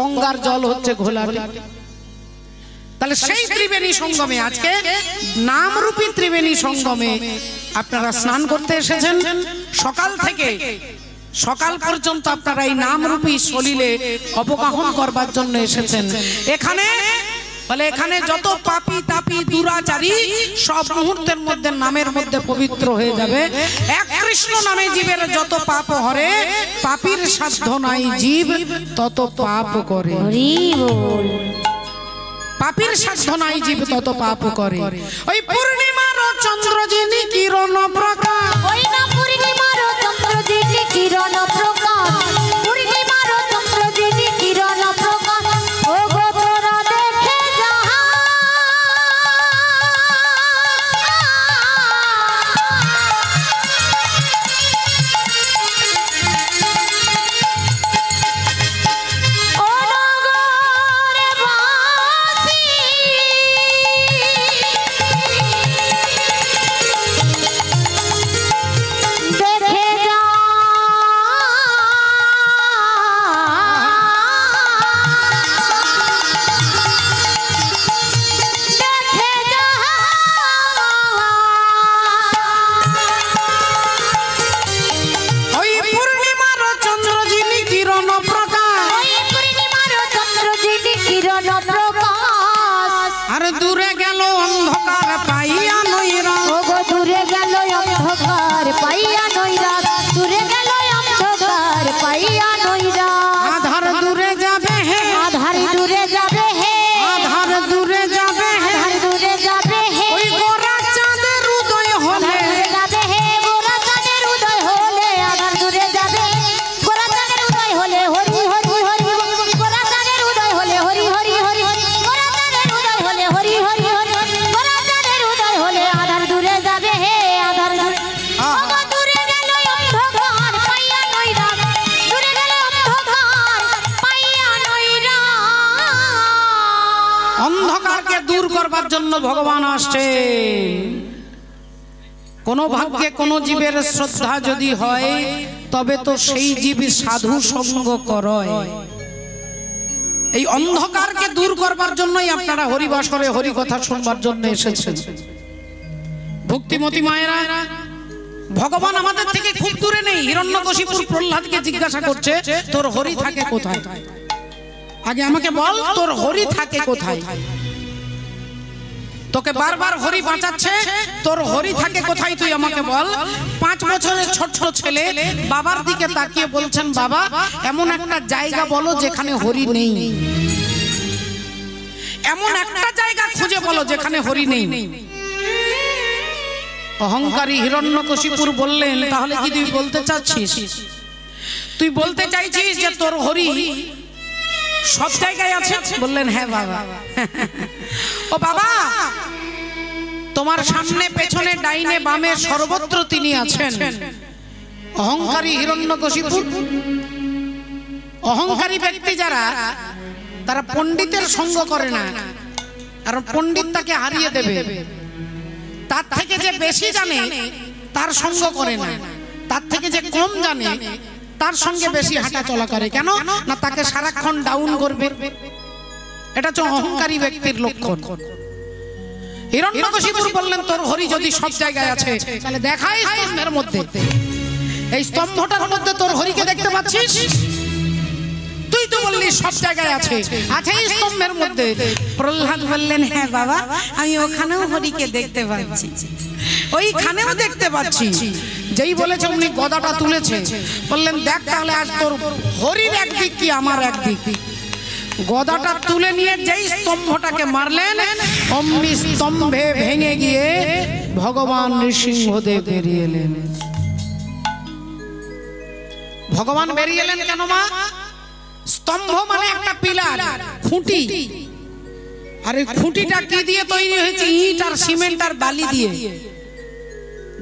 গঙ্গার জল হচ্ছে ঘোলাটে। তাহলে সেই ত্রিবেণী সঙ্গমে আজকে নামরূপী ত্রিবেণী সঙ্গমে আপনারা স্নান করতে এসেছেন। সকাল থেকে সকাল পর্যন্ত আপনারা এই নামরূপী সলিলে অবগাহন করবার জন্য এসেছেন। এখানে বলে এখানে যত পাপী তাপী দুরাচারী সব মুহূর্তের মধ্যে নামের মধ্যে পবিত্র হয়ে যাবে। এক কৃষ্ণ নামে জীবের যত পাপ হরে, পাপীর সাধ্য নাই জীব তত পাপ করে। পাপীর সাধ্য নাই জীব তত পাপ করে। ওই পূর্ণিমার চন্দ্র যিনি কিরণ প্রকাশ, ওই না পূর্ণিমার চন্দ্র যিনি কিরণ প্রকাশ, পূর্ণিমার চন্দ্র যিনি কিরণ প্রকাশ, ও গো তোরা দেখে যা। ও নগরে বাসী দেখে যা, দেখে যা। ওই পূর্ণিমার চন্দ্র যিনি কিরণ প্রকাশ, ওই পূর্ণিমার চন্দ্র যিনি কিরণ প্রকাশ, আর দূরে গেল অন্ধকার পাইয়া নৈরা, ও গো দূরে গেল অন্ধকার পাইয়া নৈরাত, দূরে গেল অন্ধকার পাইয়া নৈরাত। আধার দূরে যাবে হে, আধার দূরে যাবে হে, আধার দূরে যাবে হে, আধার দূরে যাবে হে, ওই গোরা চাঁদের উদয় হলে, আধার দূরে যাবে হে, গোরা চাঁদের উদয় হলে, আধার দূরে যাবে, গোরা চাঁদের উদয় হলে, হরি হরি হরি, গোরা চাঁদের উদয় হলে, হরি হরি হরি, গোরা চাঁদের উদয় হলে, হরি হরি হরি, গোরা চাঁদের উদয় হলে, আধার দূরে যাবে হে, আধার দূরে। ওগো দূরে গেল অন্ধকার পাইয়া নৈরাত, দূরে গেল অন্ধকার পাইয়া নৈরাত। অন্ধকারকে দূর করবার জন্য ভগবান আসছেন। কোন ভাগ্যে কোন জীবের শ্রদ্ধা যদি হয় তবে তো সেই জীব সাধু সঙ্গ করয়। এই অন্ধকারকে দূর করবার জন্যই আপনারা হরিবাসরে হরি কথা শুনবার জন্য এসেছেন। ভক্তিমতী মায়েরা, ভগবান আমাদের থেকে খুব দূরে নেই। হিরণ্যকশিপুর প্রহ্লাদকে জিজ্ঞাসা করছে তোর হরি থাকে কোথায়? আগে আমাকে বল তোর হরি থাকে কোথায়? তোকে বারবার হরি বাঁচাচ্ছে, তোর হরি থাকে কোথায় তুই আমাকে বল। 5 বছরের ছোট্ট ছেলে বাবার দিকে তাকিয়ে বলছেন বাবা এমন একটা জায়গা বলো যেখানে হরি নেই, এমন একটা জায়গা খুঁজে বলো যেখানে হরি নেই। অহংকারী হিরণ্যকশিপুর বললেন তাহলে কি তুই বলতে চাচ্ছিস, তুই বলতে চাইছিস যে তোর হরি সব জায়গায় আছে? বললেন হ্যাঁ বাবা। ও বাবা তোমার সামনে পেছনে ডাইনে বামে সর্বত্র তিনি আছেন। অহংকারী হিরণ্যকশিপুর, অহংকারী ব্যক্তি যারা তারা পণ্ডিতের সঙ্গ করে না, কারণ পণ্ডিত তাকে হারিয়ে দেবে। তার থেকে যে বেশি জানে তার সঙ্গ করে না, তার থেকে যে কম জানে তার সঙ্গে বেশি হাঁটা চলা করে। কেন না তাকে সারাক্ষণ ডাউন করবে। এটা হচ্ছে অহংকারী ব্যক্তির লক্ষণ। হিরণ্যকশিপুর বললেন তোর হরি যদি সব জায়গায় আছে তাহলে দেখাই স্তম্ভের মধ্যে, এই স্তম্ভটার মধ্যে তোর হরিকে দেখতে পাচ্ছিস? তুই তো বললি সব জায়গায় আছে, আছে এই স্তম্ভের মধ্যে। প্রহ্লাদ বললেন হ্যাঁ বাবা আমি ওখানেও হরিকে দেখতে পাচ্ছি, ওইখানেও দেখতে পাচ্ছি। যেই বলেছে উনি গদাটা তুলেছে, বললেন দেখ তাহলে আজ তোর হরির একদিক কি আমার একদিক। গদাটা তুলে নিয়ে যেই স্তম্ভটাকে মারলেন অমনি স্তম্ভে ভেঙে গিয়ে ভগবান নৃসিংহদেব বেরিয়ে এলেন। ভগবান বেরিয়ে এলেন কেন মা? স্তম্ভ মানে একটা পিলার, খুঁটি। আর এই খুঁটিটা কি দিয়ে তৈরি হয়েছে? ইট আর সিমেন্ট আর বালি দিয়ে,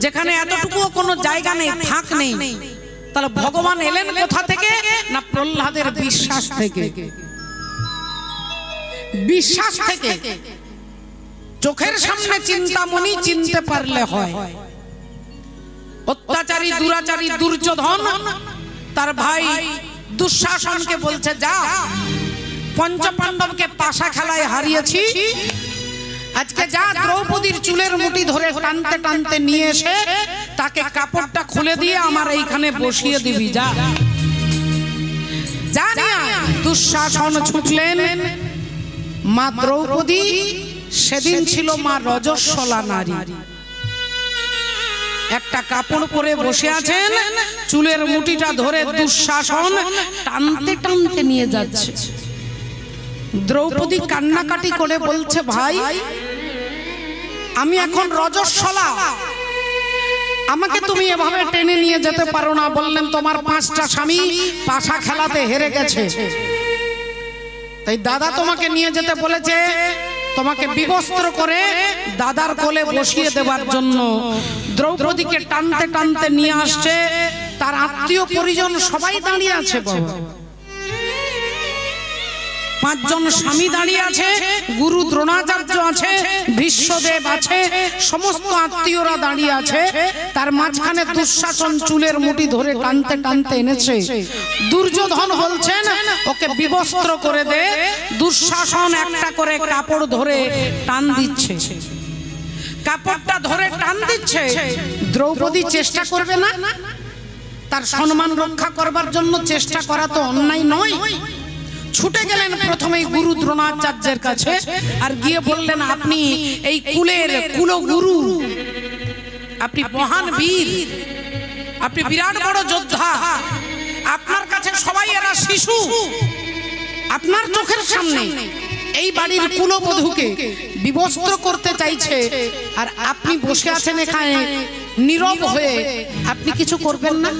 যেখানে এতটুকুও কোনো জায়গা নেই, ফাঁক নেই। তাহলে ভগবান এলেন কোথা থেকে? না প্রহ্লাদের বিশ্বাস থেকে। বিশ্বাস থেকে। চোখের সামনে চিন্তামণি চিনতে পারলে হয়। অত্যাচারী দুরাচারী দুর্যোধন তার ভাই দুঃশাসনকে বলছে যা পঞ্চপাণ্ডবকে পাশা খেলায় হারিয়েছি, আজকে যা দ্রৌপদীর চুলের মুঠি ধরে টানতে টানতে নিয়ে এসে তাকে কাপড়টা খুলে দিয়ে আমার এইখানে বসিয়ে দিবি। যা জানিয়া দুঃশাসন ছুটলেন। মা দ্রৌপদী সেদিন ছিল মা রজস্বলা নারী, একটা কাপড় পরে বসে আছেন, চুলের মুঠিটা ধরে দুঃশাসন টানতে টানতে নিয়ে যাচ্ছে। দ্রৌপদী কান্নাকাটি করে বলছে, ভাই আমি এখন রজস্বলা, আমাকে তুমি এভাবে টেনে নিয়ে যেতে পারো না। বললেন তোমার 5টা স্বামী পাশা খেলাতে হেরে গেছে, তাই দাদা তোমাকে নিয়ে যেতে বলেছে, তোমাকে বিবস্ত্র করে দাদার কোলে বসিয়ে দেবার জন্য। দ্রৌপদীকে টানতে টানতে নিয়ে আসছে, তার আত্মীয় পরিজন সবাই দাঁড়িয়ে আছে। বাবা 5 জন স্বামী দাঁড়িয়ে আছে, গুরু দ্রোণাচার্য আছে, ভীষ্মদেব আছে, সমস্ত আত্মীয়রা দাঁড়িয়ে আছে। তার মাঝখানে দুঃশাসন চুলের মুঠি ধরে টানতে টানতে এনেছে। দুর্যোধন বলছেন ওকে বিবস্ত্র করে দে। দুঃশাসন একটা করে কাপড় ধরে টান দিচ্ছে, কাপড়টা ধরে টান দিচ্ছে। দ্রৌপদী চেষ্টা করবে না তার সম্মান রক্ষা করবার জন্য? চেষ্টা করা তো অন্যায় নয়। ছুটে গেলেন প্রথমেই গুরু দ্রোণাচার্যের কাছে, আর গিয়ে বললেন, আপনি এই কুলের কুলগুরু, আপনি মহান বীর, আপনি বিরাট বড় যোদ্ধা, আপনার কাছে সবাই এরা শিশু। আপনার চোখের সামনে এই বাড়ির কুলবধূকে বিবস্ত্র করতে চাইছে, আর আপনি বসে আছেন এখানে নীরব হয়ে, আপনি কিছু করবেন না?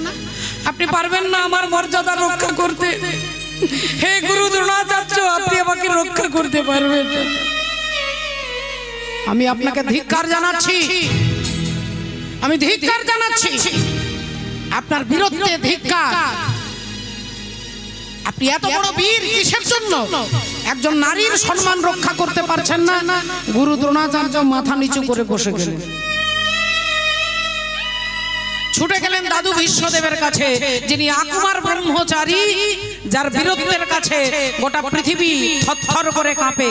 আপনি পারবেন না আমার মর্যাদা রক্ষা করতে? হে গুরু দ্রোণাচার্য, আপনি আমাকে রক্ষা করতে পারবেন? আমি আপনাকে ধিক্কার জানাচ্ছি, আমি ধিক্কার জানাচ্ছি, আপনার বিরুদ্ধে ধিক্কার। আপনি এত বড় বীর কিসের জন্য? একজন নারীর সম্মান রক্ষা করতে পারছেন না? গুরু দ্রোণাচার্য মাথা নিচু করে বসে গেলেন। ছুটে গেলেন দাদু ভীষ্মদেবের কাছে, যিনি আকুমার ব্রহ্মচারী, যার বীরত্বের কাছে গোটা পৃথিবী থরথর করে কাঁপে।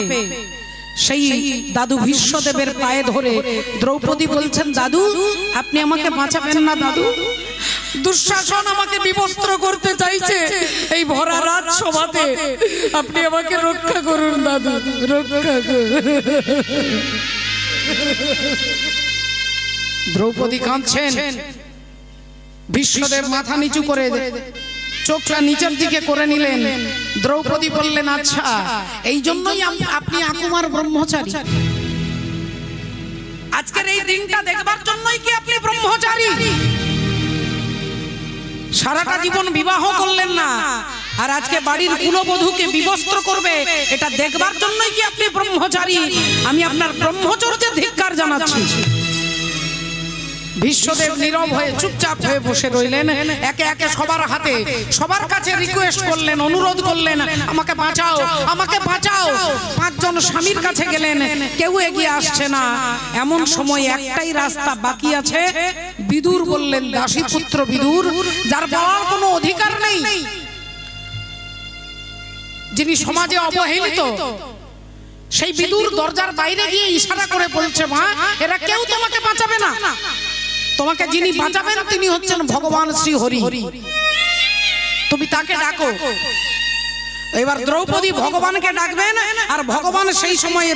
সেই দাদু ভীষ্মদেবের পায়ে ধরে দ্রৌপদী বলছেন, দাদু আপনি আমাকে বাঁচাবেন না? দাদু, দুঃশাসন আমাকে বিবস্ত্র করতে চাইছে এই ভরা রাত সভাতে, আপনি আমাকে রক্ষা করুন দাদু, রক্ষা করুন। দ্রৌপদী কাঁদছেন। ভীষ্মদেব মাথা নিচু করে চোখটা নিচের দিকে করে নিলেন। দ্রৌপদী বললেন, আচ্ছা এই জন্যই আপনি আকুমার ব্রহ্মচারী? আজকের এই দিনটা দেখবার জন্যই কি আপনি ব্রহ্মচারী? সারাটা জীবন বিবাহ করলেন না, আর আজকে বাড়ির কুলবধূকে বিবস্ত্র করবে, এটা দেখবার জন্যই কি আপনি ব্রহ্মচারী? আমি আপনার ব্রহ্মচর্যের ধিক্কার জানাচ্ছি। ভীষ্মদেব নীরব হয়ে চুপচাপ হয়ে বসে রইলেন। একে একে সবার হাতে সবার কাছে রিকোয়েস্ট করলেন, অনুরোধ করলেন, আমাকে বাঁচাও, আমাকে বাঁচাও। 5 জন স্বামীর কাছে গেলেন, কেউ এগিয়ে আসছে না। এমন সময় একটাই রাস্তা বাকি আছে। বিদুর বললেন, দাসীপুত্র বিদুর, যার বলার কোনো অধিকার নেই, যিনি সমাজে অবহেলিত, সেই বিদুর দরজার বাইরে গিয়ে ইশারা করে বলছে, মা এরা কেউ তোমাকে বাঁচাবে না, তোমাকে যিনি বাঁচাবেন তিনি হচ্ছেন ভগবান শ্রী হরি, তুমি তাকে ডাকো। এবার দ্রৌপদী ভগবানকে ডাকবেন, আর ভগবান সেই সময়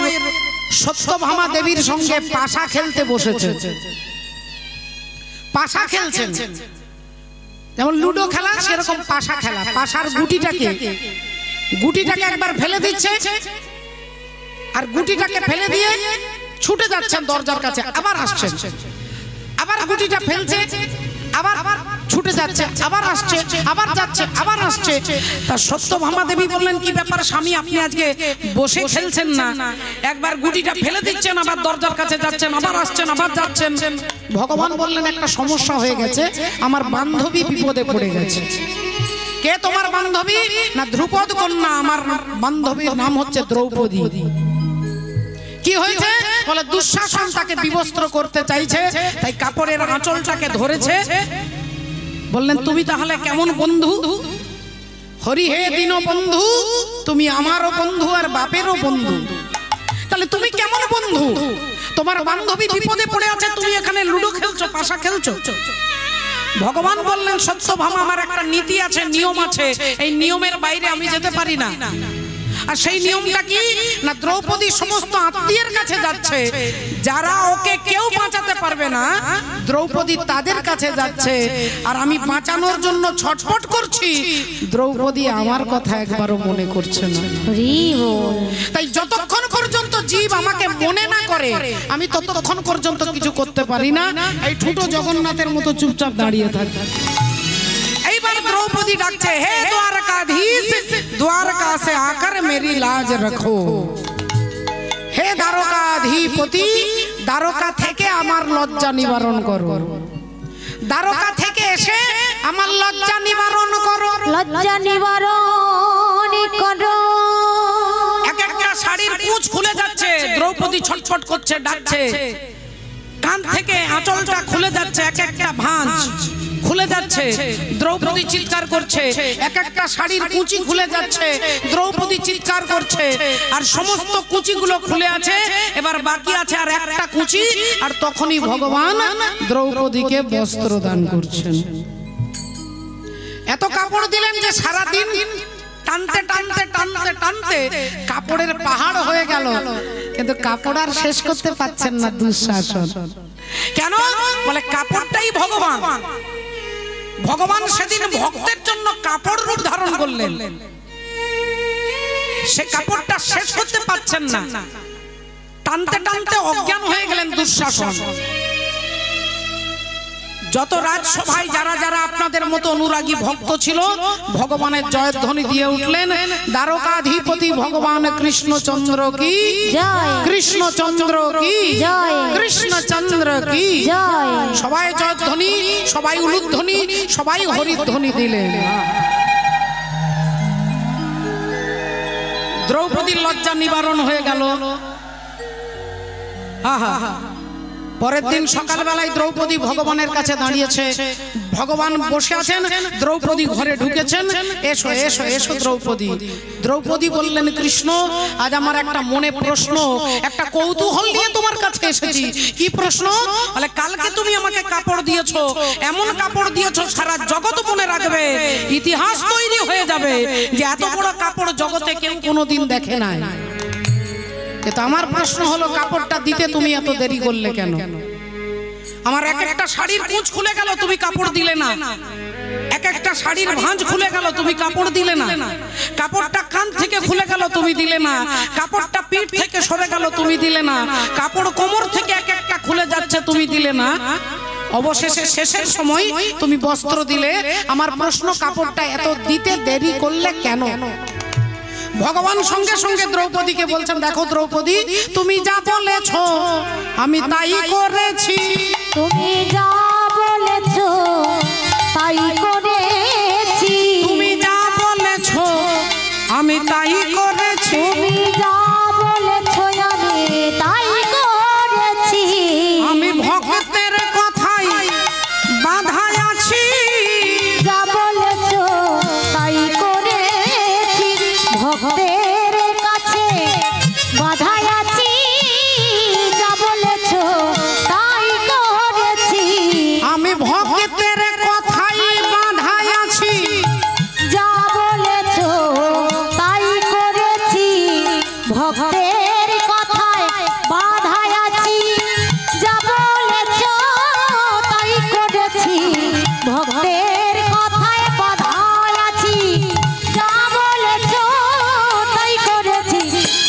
সত্যভামা দেবীর সঙ্গে পাশা খেলতে বসেছে। পাশা খেলছেন, যেমন লুডো খেলা সেরকম পাশা খেলা। পাশার গুটিটাকে একবার ফেলে দিচ্ছে, আর গুটিটাকে ফেলে দিয়ে ছুটে যাচ্ছেন দরজার কাছে, আবার আসছেন, আবার গুটিটা ফেলছে, আবার ছুটে যাচ্ছে, আবার আসছে, আবার যাচ্ছে, আবার আসছে। তা সত্যভামা দেবী বললেন, কি ব্যাপার স্বামী, আপনি আজকে বসে খেলছেন না? একবার গুটিটা ফেলে দিচ্ছেন, আবার দরজার কাছে যাচ্ছেন, আবার আসছেন, আবার যাচ্ছেন। ভগবান বললেন, একটা সমস্যা হয়ে গেছে, আমার বান্ধবী বিপদে পড়ে গেছে। কে তোমার বান্ধবী? না ধ্রুপদ কন্যা, আমার বান্ধবীর নাম হচ্ছে দ্রৌপদী। কি হয়েছে? বলে দুঃশাসন তাকে বিবস্ত্র করতে চাইছে, তাই কাপড়ের আঁচলটাকে ধরেছে। বললেন, তুমি তাহলে কেমন বন্ধু? হরি হে দীনবন্ধু, তুমি আমারও বন্ধু আর বাপেরও বন্ধু। তাহলে তুমি কেমন বন্ধু? তোমার বান্ধবী বিপদে পড়ে আছে, তুমি এখানে লুডো খেলছো, পাশা খেলছো। ভগবান বললেন সত্যভামা, আমার একটা নীতি আছে, নিয়ম আছে, এই নিয়মের বাইরে আমি যেতে পারি না। আর সেই নিয়মটা কি না, দ্রৌপদী সমস্ত আত্মীয়ের কাছে যাচ্ছে, যারা ওকে কেউ বাঁচাতে পারবে না, দ্রৌপদী তাদের কাছে যাচ্ছে। আর আমি বাঁচানোর জন্য ছটফট করছি, দ্রৌপদী আমার কথা একবারও মনে করছে না। তাই যতক্ষণ পর্যন্ত জীব আমাকে মনে না করে, আমি ততক্ষণ পর্যন্ত কিছু করতে পারি না। এই ঠুটো জগন্নাথের মতো চুপচাপ দাঁড়িয়ে থাকি। এইবার দ্রৌপদী ডাকছে, হে দ্বারকাধীশ, দ্বারকা সে আকার মেরি লাজ রাখো। হে দ্বারকাধিপতি, দ্বারকা থেকে আমার লজ্জা নিবারণ করো। দ্বারকা থেকে এসে আমার লজ্জা নিবারণ করো। লজ্জা নিবারণ করো। এক একটা শাড়ির কুঁচ খুলে যাচ্ছে, দ্রৌপদী ছটফট করছে, ডাকছে। কান থেকে আঁচলটা খুলে যাচ্ছে, এক একটা ভাঁজ খুলে যাচ্ছে, দ্রৌপদী চিৎকার করছে। এক একটা শাড়ির কুঁচি খুলে যাচ্ছে, দ্রৌপদী চিৎকার করছে। আর সমস্ত কুচিগুলো খুলে আছে, এবার বাকি আছে আর একটা কুচি। আর তখনই ভগবান দ্রৌপদীকে বস্ত্র দান করছেন। এত কাপড় দিলেন যে সারা দিন টানতে টানতে টানতে টানতে কাপড়ের পাহাড় হয়ে গেল, কিন্তু কাপড় আর শেষ করতে পারছেন না দুঃশাসন। কেন? বলে কাপড়টাই ভগবান। ভগবান সেদিন ভক্তের জন্য কাপড় রূপ ধারণ করলেন, সে কাপড়টা শেষ করতে পারছেন না, টানতে টানতে অজ্ঞান হয়ে গেলেন দুঃশাসন। যত রাজসভায় যারা যারা আপনাদের মতো অনুরাগী ভক্ত ছিল, ভগবানের জয়ধ্বনি দিয়ে উঠলেন, দ্বারকাধিপতি ভগবান কৃষ্ণচন্দ্র কি জয়, কৃষ্ণচন্দ্র কি জয়, কৃষ্ণচন্দ্র কি জয়। সবাই জয়ধ্বনি, সবাই উলুধ্বনি, সবাই হরিধ্বনি দিলেন। দ্রৌপদীর লজ্জা নিবারণ হয়ে গেল। আহা, পরের দিন সকালবেলায় দ্রৌপদী ভগবানের কাছে দাঁড়িয়েছে, ভগবান বসে আছেন, দ্রৌপদী ঘরে ঢুকেছেন। এসো এসো এসো দ্রৌপদী। দ্রৌপদী বললেন, কৃষ্ণ, আজ আমার একটা মনে প্রশ্ন, একটা কৌতূহল নিয়ে তোমার কাছে এসেছি। কি প্রশ্ন? বলে, কালকে তুমি আমাকে কাপড় দিয়েছো, এমন কাপড় দিয়েছো সারা জগৎ মনে রাখবে, ইতিহাস তৈরি হয়ে যাবে যে এত বড় কাপড় জগতে কেউ কোনোদিন দেখে নাই। কিন্তু আমার প্রশ্ন হলো, কাপড়টা দিতে তুমি এত দেরি করলে কেন? আমার এক একটা শাড়ির কুঁচ খুলে গেল, তুমি কাপড় দিলে না। এক একটা শাড়ির ভাঁজ খুলে গেল, তুমি কাপড় দিলে না। কাপড়টা কান থেকে খুলে গেল, তুমি দিলে না। কাপড়টা পিঠ থেকে সরে গেল, তুমি দিলে না। কাপড় কোমর থেকে এক একটা খুলে যাচ্ছে, তুমি দিলে না। অবশেষে শেষের সময় তুমি বস্ত্র দিলে। আমার প্রশ্ন, কাপড়টা এত দিতে দেরি করলে কেন? ভগবান সঙ্গে সঙ্গে দ্রৌপদীকে বলছেন, দেখো দ্রৌপদী, তুমি যা বলেছো আমি তাই করেছি। তুমি যা বলেছো তাই করেছি। তুমি যা বলেছো আমি তাই করেছি। তুমি যা বলেছো আমি তাই করেছি। আমি ভক্তের কথাই বাঁধা আছি। যা বলেছো তাই করেছি। ভক্তের কাছে বাঁধা আছি। যা বলেছো তাই করেছি। আমি ভক্তের কথাই বাঁধা আছি। যা বলেছো তাই করেছি। ভক্তের কথায় বাঁধা আছি। যা বলেছো তাই করেছি। ভক্তের কথায় বাঁধা আছি। যা বলেছো তাই করেছি।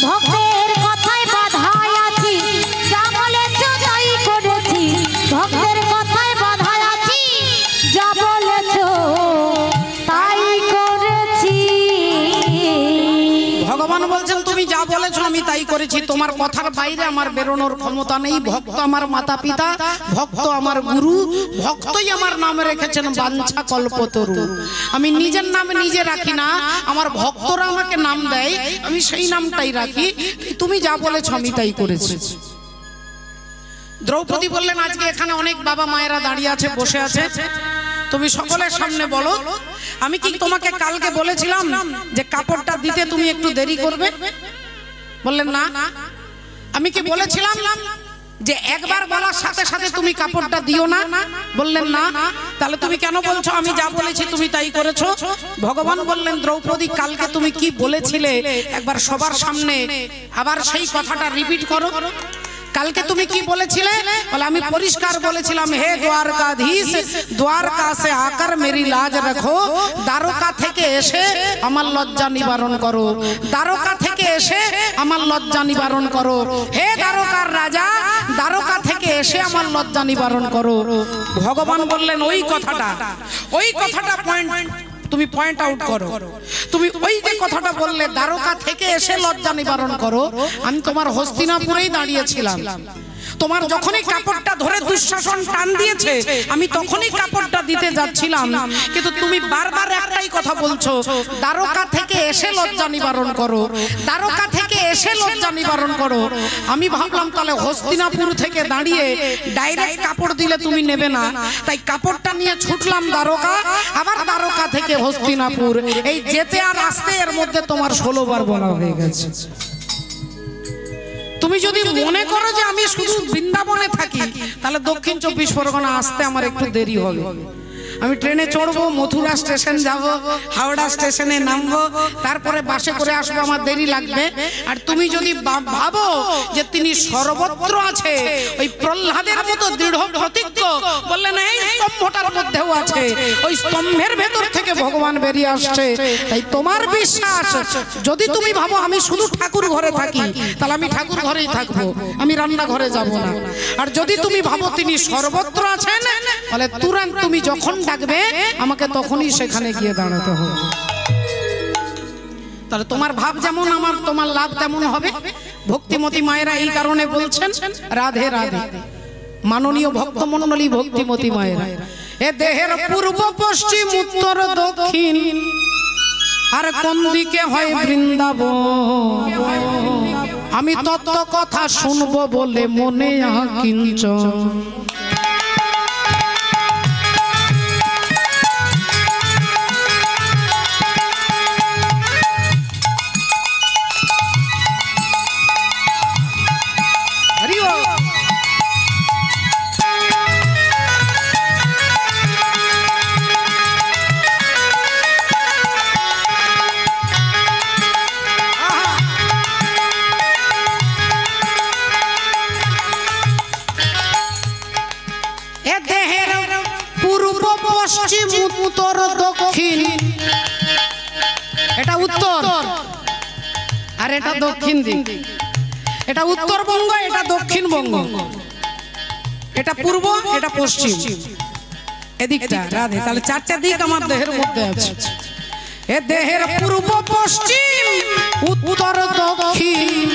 ভক্তের কথায় বাঁধা আছি। যা বলেছো তাই করেছি। ভক্তের কথায় বাঁধা আছি। যা বলেছো তাই করেছি। ভগবান বলছেন, তুমি যা বলেছো আমি তাই করেছি। তোমার কথার বাইরে আমার বেরোনোর ক্ষমতা নেই। ভক্ত আমার মাতা পিতা, ভক্ত আমার গুরু, ভক্তই আমার নাম রেখেছেন বাঞ্ছা কল্পতরু। আমি নিজের নাম নিজে রাখি না, আমার ভক্তরা আমাকে নাম দেয়, আমি সেই নামটাই রাখি। তুমি যা বলেছো আমি তাই করেছি। দ্রৌপদী বললেন, আজকে এখানে অনেক বাবা মায়েরা দাঁড়িয়ে আছে, বসে আছে, তুমি সকলের সামনে বলো, আমি কি তোমাকে কালকে বলেছিলাম যে কাপড়টা দিতে তুমি একটু দেরি করবে? বললেন না। আমি কি বলেছিলাম যে একবার বলার সাথে সাথে তুমি কাপড়টা দিও না? বললেন না। তাহলে তুমি কেন বলছো আমি যা বলেছি তুমি তাই করেছো? ভগবান বললেন, দ্রৌপদী কালকে তুমি কি বলেছিলে একবার সবার সামনে আবার সেই কথাটা রিপিট করো। কালকে তুমি কি বলেছিলে? বলে আমি পরিষ্কার বলেছিলাম, হে দ্বারকাধীশ, দ্বারকা সে আকার মেরি লাজ রাখো, দ্বারকা থেকে এসে আমার লজ্জা নিবারণ করো, দ্বারকা থেকে এসে আমার লজ্জা নিবারণ করো, হে দ্বারকার রাজা, দ্বারকা থেকে এসে আমার লজ্জা নিবারণ করো। ভগবান বললেন ওই কথাটা তুমি পয়েন্ট আউট করো। তুমি ওই যে কথাটা বললে দ্বারকা থেকে এসে লজ্জা নিবারণ করো, আমি তোমার হস্তিনাপুরেই দাঁড়িয়েছিলাম। তোমার যখনই কাপড়টা ধরে দুঃশাসন টান দিয়েছে আমি তখনই কাপড়টা দিতে যাচ্ছিলাম, কিন্তু তুমি বারবার একটাই কথা বলছো, দ্বারকা থেকে এসে লজ্জা নিবারণ করো, দ্বারকা থেকে এসে লজ্জা নিবারণ করো। আমি ভাবলাম তাহলে হস্তিনাপুর থেকে দাঁড়িয়ে ডাইরেক্ট কাপড় দিলে তুমি নেবে না, তাই কাপড়টা নিয়ে ছুটলাম দ্বারকা, আবার দ্বারকা থেকে হস্তিনাপুর, এই যেতে আর আসতে এর মধ্যে তোমার 16 বার বলা হয়ে গেছে। তুমি যদি মনে করো যে আমি শুধু বৃন্দাবনে থাকি তাহলে দক্ষিণ 24 পরগনা আসতে আমার একটু দেরি হবে। আমি ট্রেনে চড়বো, মথুরা স্টেশন যাব, হাওড়া স্টেশনে নামবো, তারপরে বাসে করে আসবো, আমার দেরি লাগবে। আর তুমি যদি ভাবো যে তিনি সর্বত্র আছে, ওই প্রহ্লাদের মতো দৃঢ় প্রতিজ্ঞ, বললেন এই স্তম্ভটার মধ্যেও আছে, ওই স্তম্ভের ভেতর থেকে ভগবান বেরিয়ে আসছে, তাই তোমার বিশ্বাস যদি তুমি ভাবো আমি শুধু ঠাকুর ঘরে থাকি তাহলে আমি ঠাকুর ঘরেই থাকবো, আমি রান্না ঘরে যাব না। আর যদি তুমি ভাবো তিনি সর্বত্র আছেন তাহলে তুরন্ত তুমি যখন ডাকবে আমাকে তখনই সেখানে গিয়ে দাঁড়াতে হবে। তাহলে তোমার ভাব যেমন আমার তোমার লাভ তেমন হবে। ভক্তিমতী মায়েরা এই কারণে বলছেন রাধে রাধে। মাননীয় ভক্তমণ্ডলী ভক্তিমতী মায়েরা, এ দেহের পূর্ব পশ্চিম উত্তর দক্ষিণ আর কোন দিকে হয় বৃন্দাবন, আমি তত্ত্ব কথা শুনবো বলে মনে আকিঞ্চন। পশ্চিম উত্তর দক্ষিণ, এটা উত্তর আর এটা দক্ষিণ দিক, এটা উত্তরবঙ্গ এটা দক্ষিণবঙ্গ, এটা পূর্ব এটা পশ্চিম, এদিকটা রাধে। তাহলে 4টে দিক আমার দেহের মধ্যে আছে। এ দেহের পূর্ব পশ্চিম উত্তর দক্ষিণ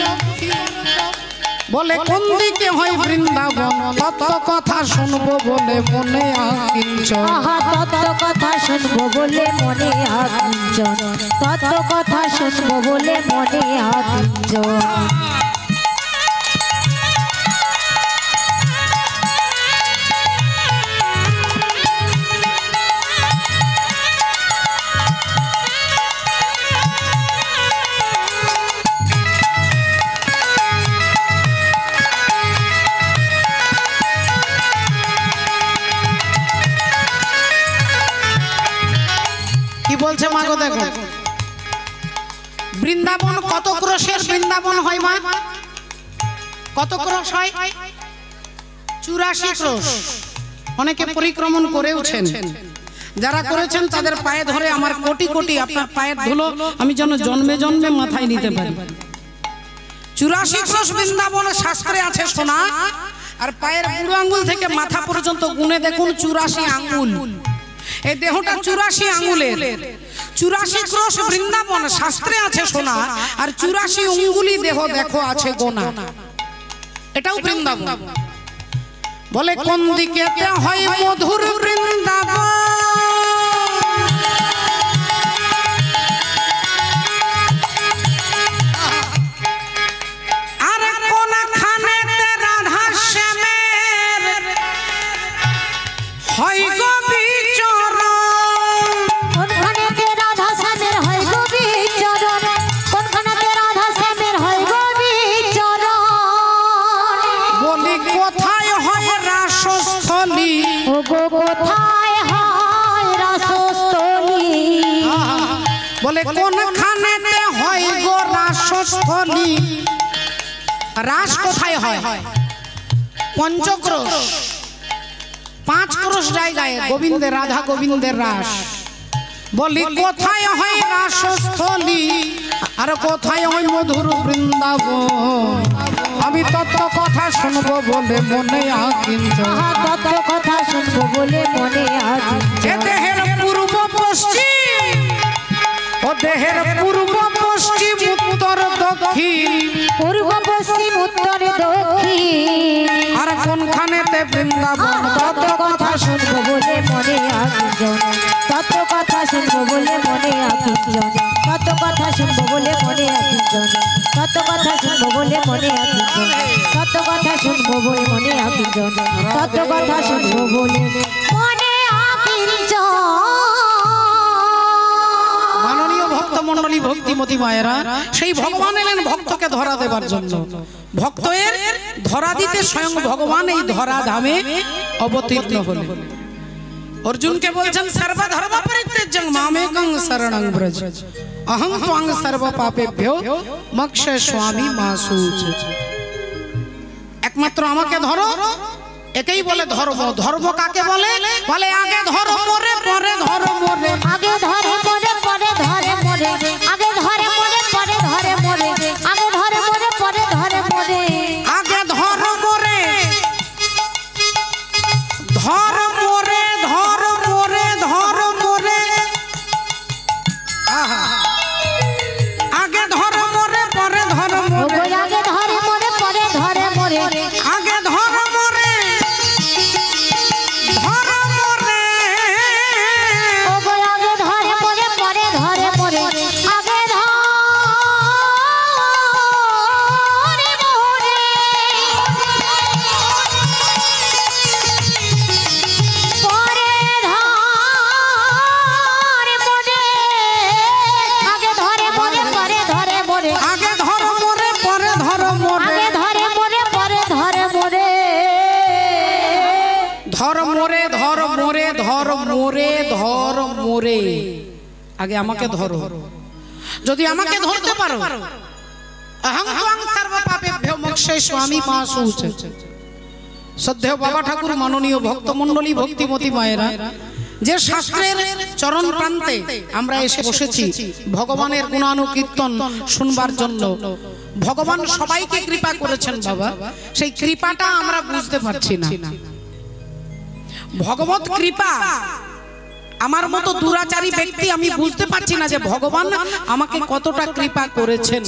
বলে কোন দিকে হয় বৃন্দাবন, তত্ত্ব কথা শুনবো বলে মনে আকিঞ্চন। তত্ত্ব কথা শুনবো বলে মনে আকিঞ্চন, তত্ত্ব কথা শুনবো বলে মনে আকিঞ্চন। বলছে মা গো দেখো, বৃন্দাবন কত ক্রোশের বৃন্দাবন হয় মা? কত ক্রোশ হয়? 84 ক্রোশ। অনেকে পরিক্রমণ করেওছেন, যারা করেছেন তাদের পায়ে ধরে আমার কোটি কোটি আপনার পায়ের ধুলো আমি যেন জন্মে জন্মে মাথায় নিতে পারি। 84 ক্রোশ বৃন্দাবন শাস্ত্রে আছে শোনা। আর পায়ের বুড়ো আঙ্গুল থেকে মাথা পর্যন্ত গুনে দেখুন 84 আঙ্গুল। এই দেহটা 84 আঙ্গুলের, 84 ক্রোশ বৃন্দাবন শাস্ত্রে আছে শোনা। আর 84 অঙ্গুলি দেহ দেখো আছে গোনা, এটাও বৃন্দাবন। বলে কোন দিকে হয় মধুর বৃন্দাবন, আর কোনখানে রাধা শ্যামের হয় গো বিচরণ। রাসস্থলী। রাস কোথায় হয়? পঞ্চক্রোশ, 5 ক্রোশ জায়গায় গোবিন্দের, রাধা গোবিন্দের রাস। বলি কোথায় হয় রাসস্থলী, আর কোথায় হয় মধুর বৃন্দাবন? আমি তত্ত্ব কথা শুনবো বলে মনে আকিঞ্চন, তত্ত্ব কথা শুনবো বলে মনে আকিঞ্চন। এ দেহের পূর্ব পশ্চিম, ও দেহের পূর্ব পশ্চিম উত্তর দক্ষিণ, পূর্ব পশ্চিম উত্তর দক্ষিণ, আর কোনখানেতে বৃন্দাবন? তত্ত্ব কথা শুনবো বলে মনে আকিঞ্চন, তত্ত্ব কথা শুনবো বলে মনে আকিঞ্চন, তত্ত্ব কথা শুনবো বলে মনে আকিঞ্চন, তত্ত্ব কথা শুনবো বলে মনে আকিঞ্চন, তত্ত্ব কথা শুনবো বলে মনে আকিঞ্চন, তত্ত্ব কথা শুনবো বলে মনে আকিঞ্চন। মাননীয় ভক্ত মণ্ডলী, ভক্তিমতী মায়েরা, সেই ভগবান এলেন ভক্তকে ধরা দেবার জন্য। ভক্তের ধরা দিতে স্বয়ং ভগবান এই ধরা ধামে অবতীর্ণ হলেন। অর্জুনকে বলছেন সর্বধর্ম পরিত্যাজ্যং মামেকং শরণং ব্রজ, অহং ত্বং সর্ব পাপেভ্যো মোক্ষয়িষ্যামি মা শুচি। একমাত্র আমাকে ধরো, একেই বলে ধর্ম। ধর্ম কাকে বলে? বলে আগে ধরো মোরে, পরে ধরো মোরে। আগে ধরে মোরে, পরে ধরে মোরে, আগে ধরে মোরে, পরে ধরে মোরে, আগে ধরে মোরে, পরে ধরে মোরে, আগে ধর মোরে, ধর মোরে, ধর মোরে, ধর মোরে। আহা, আগে ধর মোরে, পরে ধর মোরে, ওগো আগে ধরে মোরে, পরে ধরে মোরে, আগে ধর মোরে, ধর মোরে। ওগো আগে ধরে মোরে, পরে ধরে মোরে, আগে ধরে মোরে, পরে ধরে মোরে, আগে ধরে মোরে, পরে ধরে মোরে, আগে ধর মোরে, পরে ধর মোরে, আগে ধরে মোরে, পরে ধরে মোরে, ধর মোরে, ধর মোরে, ধর মোরে, ধর মোরে। আগে আমাকে ধরো। যদি আমাকে ধরতে পারো, অহং ত্বং সর্ব পাপেভ্যো মোক্ষয়িষ্যামি মা শুচি। শ্রদ্ধেয় বাবা ঠাকুর, মাননীয় ভক্ত মণ্ডলী, ভক্তিমতী মায়েরা, যে শাস্ত্রের চরণ প্রান্তে আমরা এসে বসেছি ভগবানের গুণানুকীর্তন শুনবার জন্য। ভগবান সবাইকে কৃপা করেছেন বাবা, সেই কৃপাটা আমরা বুঝতে পারছি না। ভগবত কৃপা, আমার মতো দুরাচারী ব্যক্তি আমি বুঝতে পারছি না যে ভগবান আমাকে কতটা কৃপা করেছেন।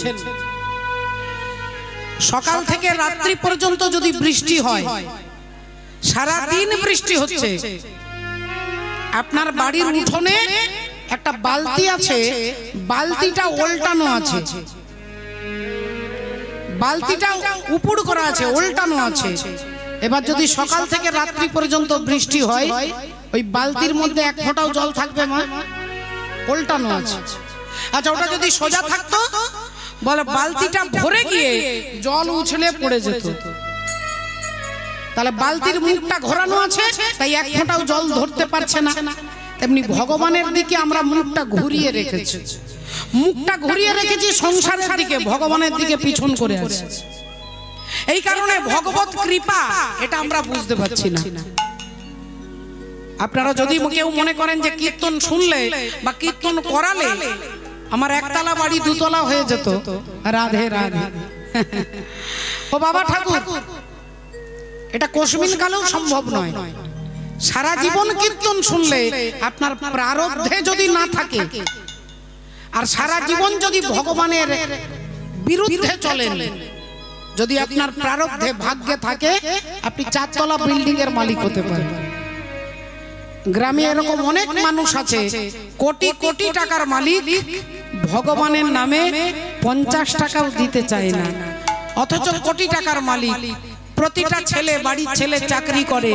সকাল থেকে রাত্রি পর্যন্ত যদি বৃষ্টি হয়, সারা দিন বৃষ্টি হচ্ছে, আপনার বাড়ির উঠোনে একটা বালতি আছে, বালতিটা উল্টানো আছে, বালতিটা উপুড় করা আছে, উল্টানো আছে। এবার যদি সকাল থেকে রাত্রি পর্যন্ত বৃষ্টি হয়, ওই বালতির মধ্যে এক ফোঁটাও জল থাকবে মা? উল্টানো আছে। আচ্ছা, ওটা যদি সোজা থাকতো, বলে বালতিটা ভরে গিয়ে জল উছলে পড়ে যেত। তাহলে বালতির মুখটা ঘোরানো আছে, তাই এক ফোঁটাও জল ধরতে পারছে না। তেমনি ভগবানের দিকে আমরা মুখটা ঘুরিয়ে রেখেছি, মুখটা ঘুরিয়ে রেখেছি সংসারের দিকে, ভগবানের দিকে পিছন করে আছে। এই কারণে ভগবত কৃপা এটা আমরা বুঝতে পারছি না। আপনারা যদি কেউ মনে করেন যে কীর্তন শুনলে বা কীর্তন করালে আমার একতলা বাড়ি দুতলা হয়ে যেত, রাধে রাধে। ও বাবা ঠাকুর, এটা কোশমিন কালেও সম্ভব নয়। সারা জীবন কীর্তন শুনলে আপনার প্রারব্ধে যদি না থাকে, আর সারা জীবন যদি ভগবানের বিরুদ্ধে চলেন, যদি আপনার প্রারব্ধে ভাগ্যে থাকে, আপনি 4 তলা বিল্ডিং এর মালিক হতে পারেন। গ্রামে এরকম অনেক মানুষ আছে, কোটি কোটি টাকার মালিক, ভগবানের নামে 50 টাকাও দিতে চায় না, অথচ কোটি টাকার মালিক। প্রতিটা ছেলে, বাড়ির ছেলে চাকরি করে।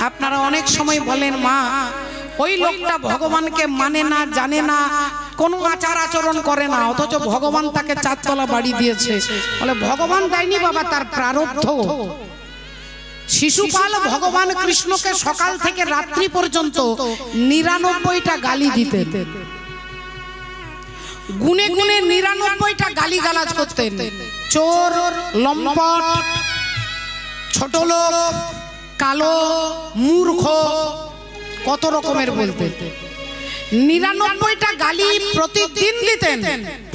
আপনারা অনেক সময় বলেন, মা ওই লোকটা ভগবানকে মানে না, জানে না, কোনো আচার আচরণ করে না, অথচ ভগবান তাকে 4 তলা বাড়ি দিয়েছে। বলে ভগবান দেয়নি বাবা, তার প্রারব্ধ। শিশুপাল ভগবান কৃষ্ণকে সকাল থেকে রাত্রি পর্যন্ত 99টা গালি দিতেন। গুনে গুনে 99টা গালিগালাজ করতেন। চোর, লম্পট, ছোট লোক, কালো, মূর্খ, কত রকমের বলতেন। 99টা গালি প্রতিদিন দিতেন,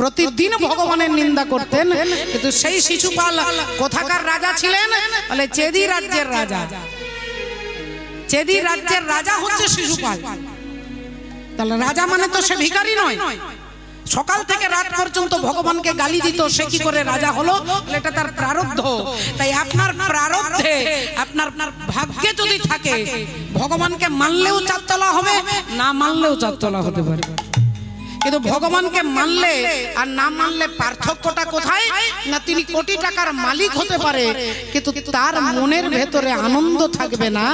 প্রতিদিন ভগবানের নিন্দা করতেন। কিন্তু সেই শিশুপাল কোথাকার রাজা ছিলেন? বলে চেদি রাজ্যের রাজা। চেদি রাজ্যের রাজা হচ্ছে শিশুপাল। তাহলে রাজা মানে তো সে ভিখারি নয়। সকাল থেকে রাত পর্যন্ত ভগবানকে গালি দিত, সে কি করে রাজা হলো? এটা তার প্রারব্ধ। তাই আপনার প্রারব্ধে, আপনার ভাগ্যে যদি থাকে, ভগবানকে মানলেও চারতলা হবে, না মানলেও চারতলা হতে পারে। কিন্তু ভগবানকে মানলে আর না মানলে পার্থক্যটা কোথায়? না তিনি কোটি টাকার মালিক হতে পারে, কিন্তু তার মনের ভেতরে আনন্দ থাকবে না।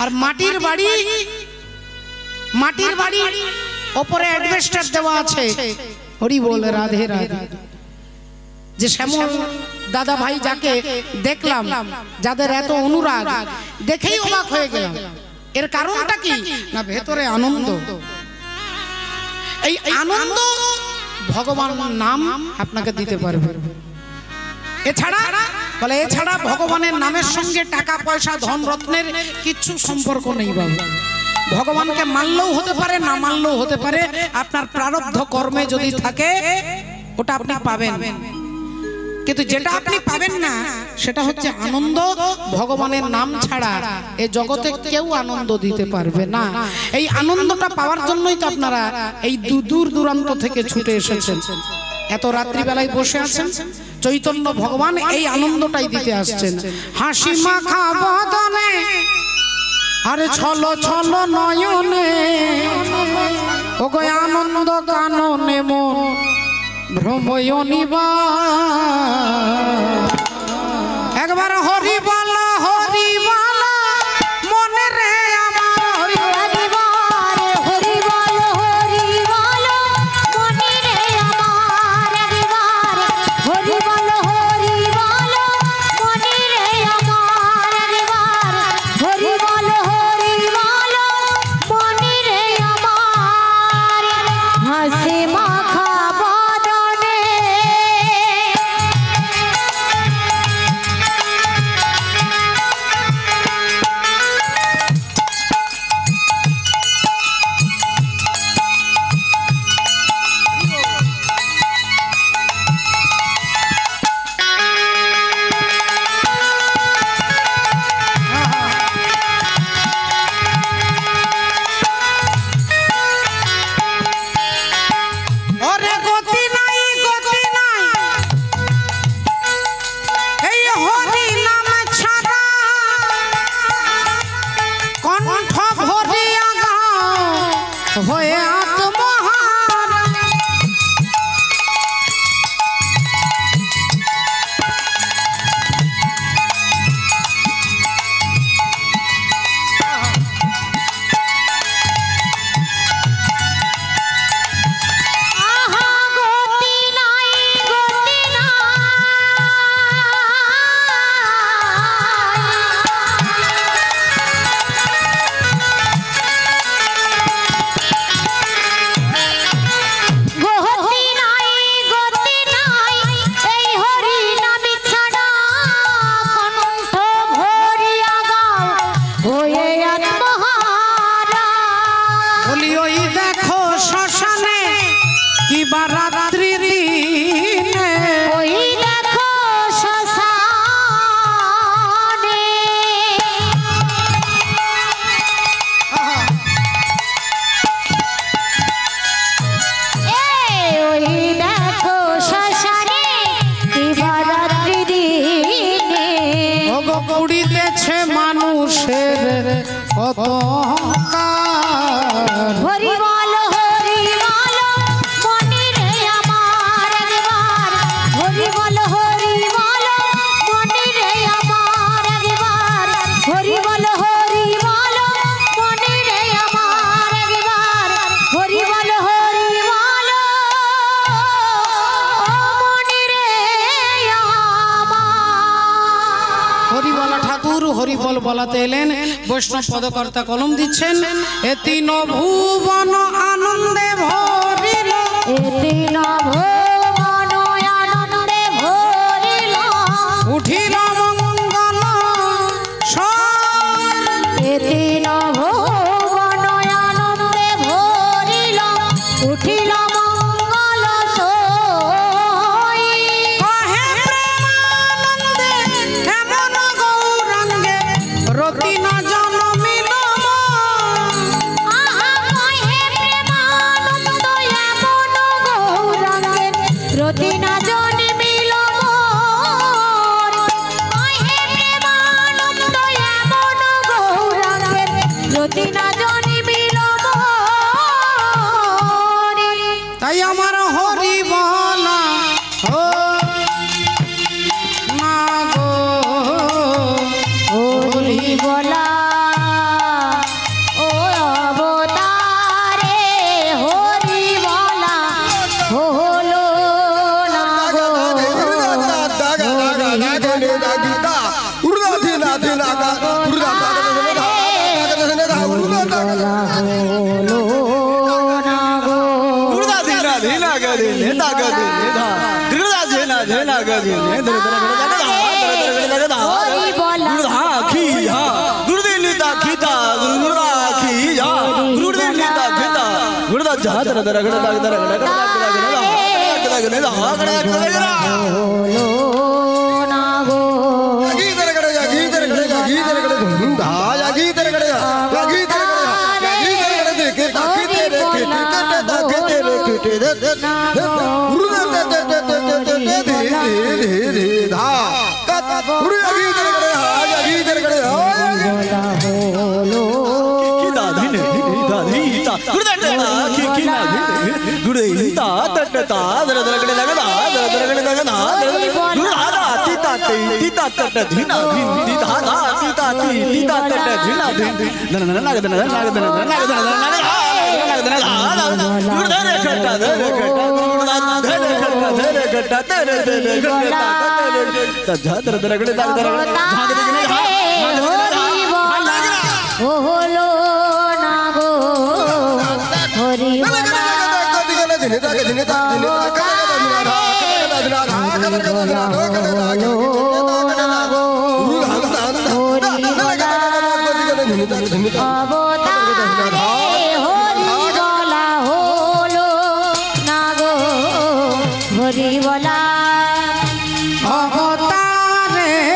আর মাটির বাড়ি ওপরে অ্যাডভেস্টার দেওয়া আছে, হরি বল, রাধে রাধে। যে শ্যামল দাদা ভাই যাকে দেখলাম, যাদের এত অনুরাগ, দেখেই অবাক হয়ে গেলাম। এর কারণটা কি? না ভেতরে আনন্দ। এই আনন্দ ভগবান নাম আপনাকে দিতে পারবে। এছাড়া ভগবানের নামের সঙ্গে টাকা পয়সা ধন রত্নের কিচ্ছু সম্পর্ক নেই বাবু। ভগবানকে মানলেও হতে পারে, না মানলেও হতে পারে। আপনার প্রারব্ধ কর্মে যদি থাকে ওটা আপনি পাবেন। কিন্তু যেটা আপনি পাবেন না সেটা হচ্ছে আনন্দ। ভগবানের নাম ছাড়া এই জগতে কেউ আনন্দ দিতে পারবে না। এই আনন্দটা পাওয়ার জন্যই তো আপনারা এই দূর দূরান্ত থেকে ছুটে এসেছেন, এত রাত্রিবেলায় বসে আছেন। চৈতন্য ভগবান এই আনন্দটাই দিতে আসছেন। হাসি মাখা বদনে আরে ছলো ছলো নয়নে, ওগো আনন্দ কাননে মন ভ্রময়নিবা। একবার হরি বলা হরি বলা মনে রে আমার, হরি হরি বল হরি বল মনে রে আমার, একবার হরি বল হরি বল মনে রে আমার, একবার হরি বল হরি বল মনে রে আমার। হাসি মাখা বদনে হয়ে আত্মহারা। আহা গতি নাই গতি নাই, গতি নাই গতি নাই, এই হরি নাম ছাড়া কণ্ঠ ভরিয়া গাও হয়ে আত্মহারা। বলি ওই দেখো শ্মশানে কিবা রাত্রি দিনে, ওই দেখো শ্মশানে, ওই দেখো শ্মশানে কিবা রাত্রি দিনে, ওগো পুড়িতেছে মানুষের কত অহংকার। হরি বল মনে রে আমার, একবার হরি বল মনে রে আমার, একবার হরি বল মনে রে আমার, একবার হরি বল মনে রে আমার। হরিবলা ঠাকুর হরিবল বলাতে এলেন। বৈষ্ণব পদকর্তা কলম দিচ্ছেন। এ তিন ভুবন আনন্দে ভরিল, দিন ভুবন আনন্দে ভরিল উঠিল মঙ্গল দিন ভুবন আনন্দে ভরিল উঠিল মঙ্গল সই কহে প্রেমানন্দে এমন গৌরাঙ্গে রতি না জনমিল আহা কহে প্রেমানন্দ এমন গৌরাঙ্গে রতি না জন্মিল মোর কহে প্রেমানন্দ এমন গৌরাঙ্গে রতি না জন্মিল মোর তাই আমার হরি বলা ও না গো হরি বলা ও অবতারে হরি বলা হলো না গো হলো না গো হরি বলা হলো না গো হলো না গো হরি অবতারে হরি বলা হলো না গো হরি বলা অবতারে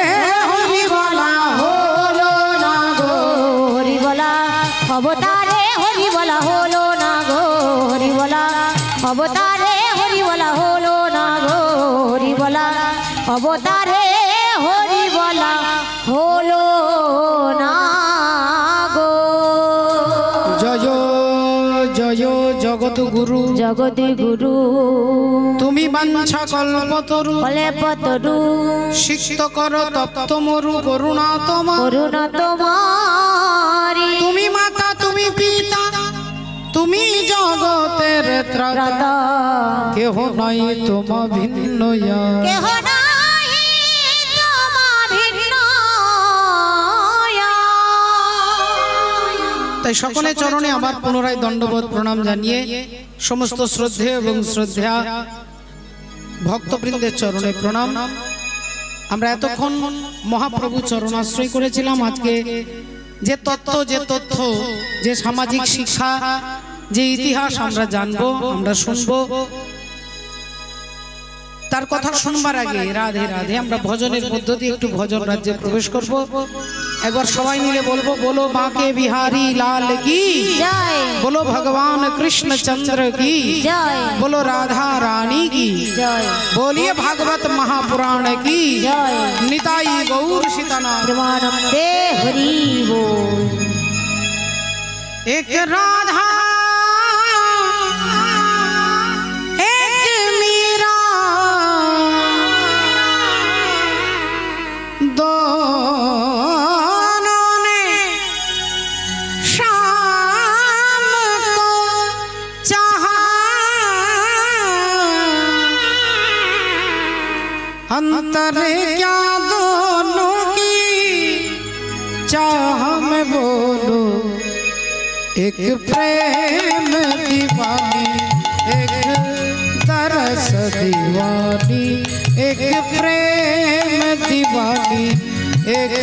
হরি বলা হলো না গো হরি বলা অবতারে হরি বলা হলো না গো হরি বলা অবতারে হরি বলা হলো না গো হরি বলা অবতারে হরি বলা হলো না গো জয় জয় জগৎ গুরু জগতি গুরু তুমি বাঞ্ছা কল্পতরু বলে পতরু সিক্ত কর তপ্ত মরু করুণা তোমার করুণা তোমারি তুমি মাতা তুমি পিতা তুমি জগতের ত্রাতা রাতা কেহ নাই তোমা ভিন্ন কেহ নাই তোমা ভিন্ন তাই সকলে চরণে আবার পুনরায় দণ্ডবোধ প্রণাম জানিয়ে সমস্ত শ্রদ্ধেয় এবং শ্রদ্ধা ভক্তবৃন্দের চরণে প্রণাম। আমরা এতক্ষণ মহাপ্রভু চরণাশ্রয় করেছিলাম। আজকে যে তত্ত্ব যে তথ্য যে সামাজিক শিক্ষা যে ইতিহাস আমরা জানবো আমরা শুনবো তার কথা শুনবার আগে রাধে রাধে আমরা ভজনের মধ্য দিয়ে একটু ভজন রাজ্যে প্রবেশ করব। একবার সবাই মিলে বলবো बोलो बांके बिहारी लाल की जय बोलो भगवान कृष्ण चंद्र की जय बोलो राधा रानी की जय बोलिए भागवत महापुराण की जय निताई गौर सीतानाथ परमानंदे हरि बोल एक राधा एक मीरा दोनों ने शाम को चाहा अंतर क्या दोनों की चाह में बोलो एक प्रेम दीवानी एक तरस दीवानी, एक प्रेम दीवानी, एक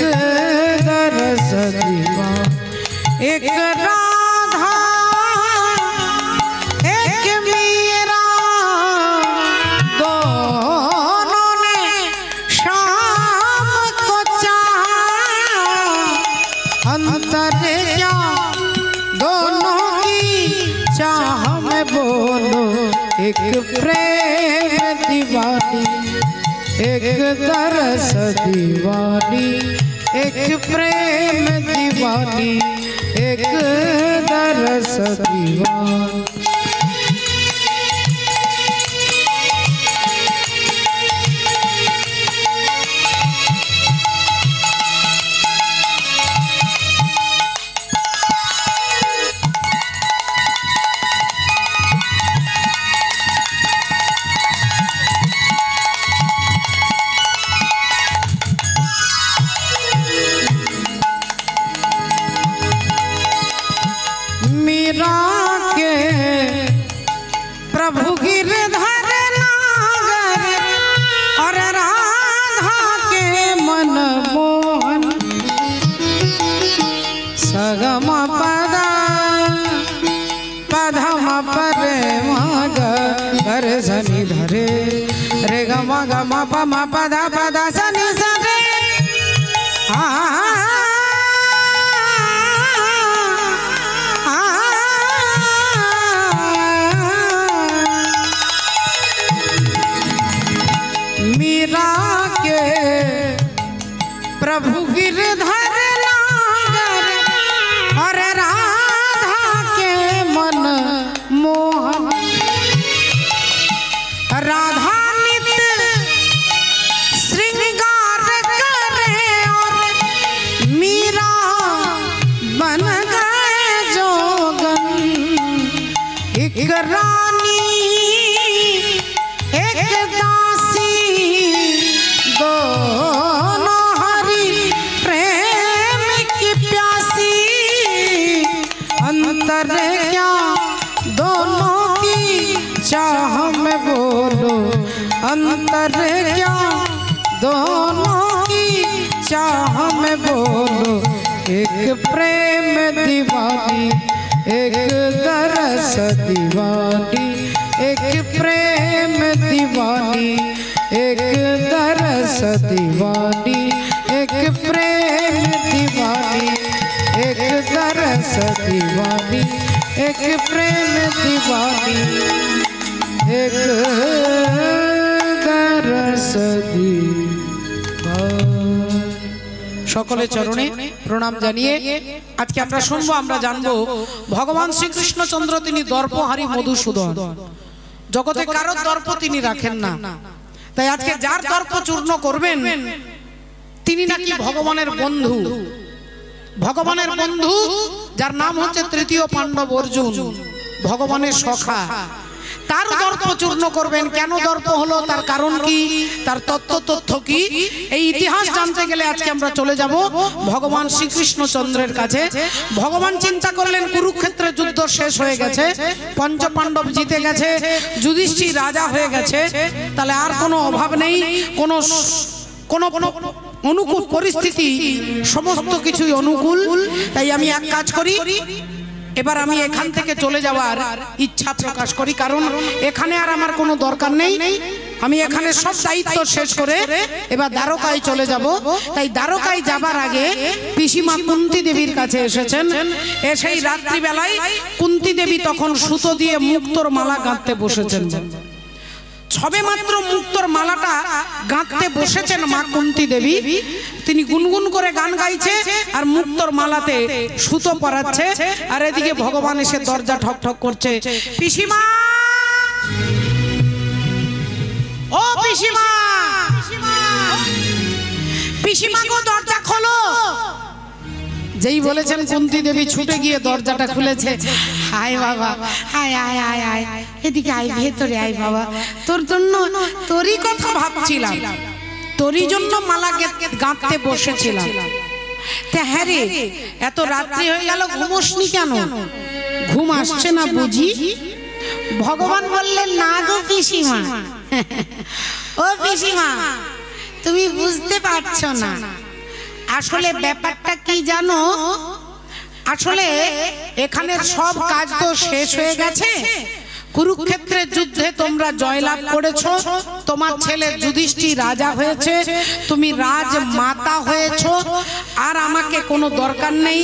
तरस दीवानी, एक राधा एक मीरा, दोनों ने शाम को चाहा, अंतर क्या दोनों की चाह में बोलो, एक प्रेम दीवानी, एक तरस दीवानी, एक प्रेम दीवानी, एक तरस दीवानी। प्रभु गिरधर नागर और राधा के मन मोहन, सगम पदा पधम परे मग गर सनि धरे, रे गम गम पम पदा पदा सनि सरे, प्रभु गिरधर नागर और राधा के मन मोहन, राधा नित्य श्रृंगार करे और मीरा बन गए जोगन, एक रानी एक दासी, दोनों अंतर क्या दोनों की चाह में बोलो, अंतर क्या दोनों की चाह में बोलो, एक प्रेम दीवानी, एक तरस दीवानी, एक प्रेम दीवानी, एक तरस दीवानी, एक प्रेम दीवानी, एक तरस दीवानी, एक प्रेम दीवानी, एक तरस दीवानी। সকলে চরণে প্রণাম জানিয়ে আজকে আমরা শুনবো, আমরা জানবো ভগবান শ্রীকৃষ্ণচন্দ্র তিনি দর্পহারী মধুসূদন, জগতে কারো দর্প তিনি রাখেন না, তাই আজকে যার দর্প চূর্ণ করবেন তিনি নাকি ভগবানের বন্ধু, ভগবানের বন্ধু যার নাম হচ্ছে তৃতীয় পাণ্ডব অর্জুন, ভগবানের সখা, তার দর্প চূর্ণ করবেন। কেন দর্প হলো, তার কারণ কি, তার তথ্য কি, এই ইতিহাস জানতে গেলে আজকে আমরা চলে যাব ভগবান শ্রীকৃষ্ণচন্দ্রের কাছে। ভগবান চিন্তা করলেন কুরুক্ষেত্রের যুদ্ধ শেষ হয়ে গেছে, পঞ্চপাণ্ডব জিতে গেছে, যুধিষ্ঠির রাজা হয়ে গেছে, তাহলে আর কোনো অভাব নেই, কোনো অনুকূল পরিস্থিতি, সমস্ত কিছুই অনুকূল। তাই আমি এক কাজ করি, এবার আমি এখান থেকে চলে যাওয়ার ইচ্ছা প্রকাশ করি, কারণ এখানে আর আমার কোনো দরকার নেই, আমি এখানে সব দায়িত্ব শেষ করে এবার দ্বারকায় চলে যাব। তাই দ্বারকায় যাবার আগে পিসিমা কুন্তি দেবীর কাছে এসেছেন, সেই রাত্রিবেলায় কুন্তি দেবী তখন সুতো দিয়ে মুক্তোর মালা গাঁথতে বসেছেন। ছবে মাত্র মুক্তোর মালাটা গাঁথতে বসেছেন মা কুন্তি দেবী, তিনি গুনগুন করে গান গাইছে আর মুক্তোর মালাতে সুতো পরাচ্ছে, আর এদিকে ভগবান এসে দরজা ঠক ঠক করছে, পিসিমা ও পিসিমা, পিসিমা গো দরজা খোলো। যেই বলেছেন কুন্তি দেবী ছুটে গিয়ে দরজাটা খুলেছে, হায় বাবা, হায় আয় আয় আয়, এদিকে আয়, ভেতরে আয় বাবা, তোর জন্য, তোরই কথা ভাবছিলাম, তোরই জন্য মালা গাঁথতে বসেছিলাম। তা হ্যাঁ রে, এত রাত্রি হয়ে গেল, ঘুমোসনি কেন? ঘুম আসছে না বুঝি? ভগবান বললেন না গো পিসিমা, ও পিসিমা তুমি বুঝতে পারছো না, আসলে ব্যাপারটা কি জানো, আসলে এখানের সব কাজ তো শেষ হয়ে গেছে, কুরুক্ষেত্রের যুদ্ধে তোমরা জয়লাভ করেছো, তোমার ছেলে যুধিষ্ঠির রাজা হয়েছে, তুমি রাজমাতা হয়েছো, আর আমাকে কোনো দরকার নেই,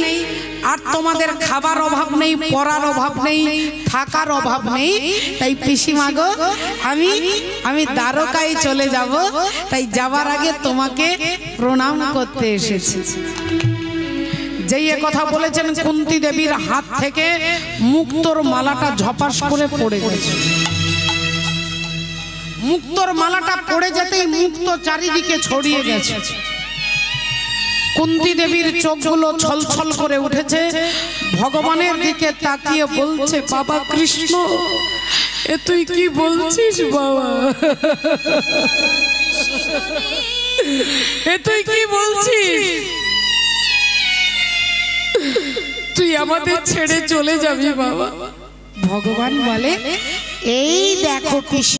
আর তোমাদের খাবার অভাব নেই, পড়ার অভাব নেই, থাকার অভাব নেই। তাই পিসিমা গো আমি দ্বারকায় চলে যাব, তাই যাবার আগে তোমাকে প্রণাম করতে এসেছি। যেই কথা বলেছেন কুন্তী দেবীর হাত থেকে মুক্তোর মালাটা ঝপাস করে পড়ে গেছে। মুক্তোর মালাটা পড়ে যেতেই মুক্ত চারিদিকে ছড়িয়ে গেছে। কুন্তী দেবীর চোখগুলো ছলছল করে উঠেছে, ভগবানের দিকে তাকিয়ে বলছে, বাবা কৃষ্ণ এ তুই কি বলছিস বাবা, এ তুই কি বলছিস, তুই আমাদের ছেড়ে চলে যাবি বাবা। ভগবান বলে এই দেখো কৃষ্ণ